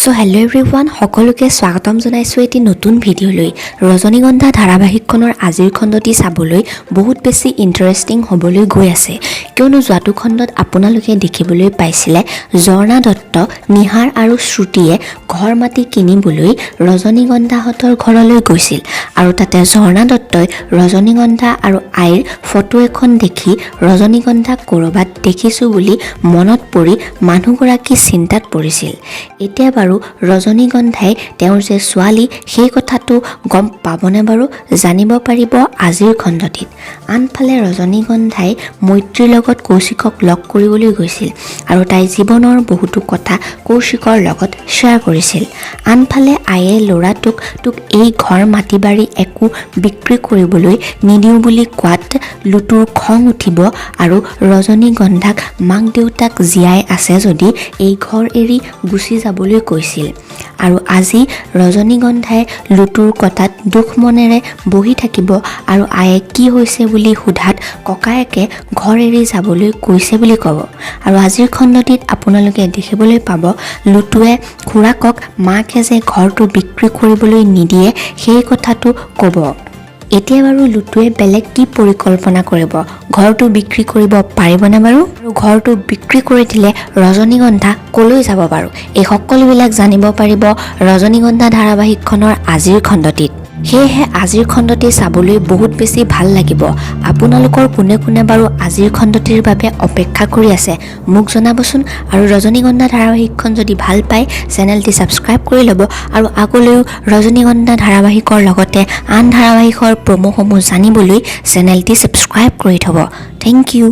So hello' everyone, সকলোকে স্বাগতম জনাইছোঁ এটি নতুন ভিডিঅ'লৈ। ৰজনীগন্ধা ধাৰাবাহিকখনৰ আজিৰ খণ্ডটি চাবলৈ বহুত বেছি ইণ্টাৰেষ্টিং হ'বলৈ গৈ আছে, কিয়নো যোৱাটো খণ্ডত আপোনালোকে দেখিবলৈ পাইছিলে ঝৰ্ণা দত্ত, নিহাৰ আৰু শ্ৰুতিয়ে ঘৰ মাটি কিনিবলৈ ৰজনীগন্ধাহঁতৰ ঘৰলৈ গৈছিল আৰু তাতে ঝৰ্ণা দত্তই ৰজনীগন্ধা আৰু আইৰ ফটো এখন দেখি ৰজনীগন্ধাক ক'ৰবাত দেখিছোঁ বুলি মনত পৰি মানুহগৰাকী চিন্তাত পৰিছিল। এতিয়া বাৰু ৰজনীগন্ধাই তেওঁৰ যে ছোৱালী সেই কথাটো গম পাবনে বাৰু, জানিব পাৰিব আজিৰ খণ্ডটিত। আনফালে ৰজনীগন্ধাই মৈত্ৰীৰ লগত কৌশিকক লগ কৰিবলৈ গৈছিল আৰু তাই জীৱনৰ বহুতো কথা কৌশিকৰ লগত শ্বেয়াৰ কৰিছিল। আনফালে আয়ে ল'ৰাটোক এই ঘৰ মাটি বাৰী একো বিক্ৰী কৰিবলৈ নিদিওঁ বুলি কোৱাত লুটুৰ খং উঠিব আৰু ৰজনীগন্ধাক মাক দেউতাক জীয়াই আছে যদি এই ঘৰ এৰি গুচি যাবলৈ কৈছিল। আৰু আজি ৰজনীগন্ধাই লুটুৰ কথাত দুখ মনেৰে বহি থাকিব আৰু আয়ে কি হৈছে বুলি সোধাত ককায়েকে ঘৰ এৰি যাবলৈ কৈছে বুলি ক'ব। আৰু আজিৰ খণ্ডটিত আপোনালোকে দেখিবলৈ পাব লুটুৱে খুৰাকক মাকে যে ঘৰটো বিক্ৰী কৰিবলৈ নিদিয়ে সেই কথাটো ক'ব। এতিয়া বাৰু লুটুৱে বেলেগ কি পৰিকল্পনা কৰিব, ঘৰটো বিক্ৰী কৰিব পাৰিবনে বাৰু? আৰু ঘৰটো বিক্ৰী কৰি দিলে ৰজনীগন্ধা ক'লৈ যাব বাৰু? এই সকলোবিলাক জানিব পাৰিব ৰজনীগন্ধা ধাৰাবাহিকখনৰ আজিৰ খণ্ডটিত। সেয়েহে আজিৰ খণ্ডটি চাবলৈ বহুত বেছি ভাল লাগিব। আপোনালোকৰ কোনে কোনে বাৰু আজিৰ খণ্ডটিৰ বাবে অপেক্ষা কৰি আছে মোক জনাবচোন। আৰু ৰজনীগন্ধা ধাৰাবাহিকখন যদি ভাল পায় চেনেলটি ছাবস্ক্ৰাইব কৰি ল'ব আৰু আগলৈও ৰজনীগন্ধা ধাৰাবাহিকৰ লগতে আন ধাৰাবাহিকৰ প্ৰমোসমূহ জানিবলৈ চেনেলটি ছাবস্ক্ৰাইব কৰি থ'ব। Thank U.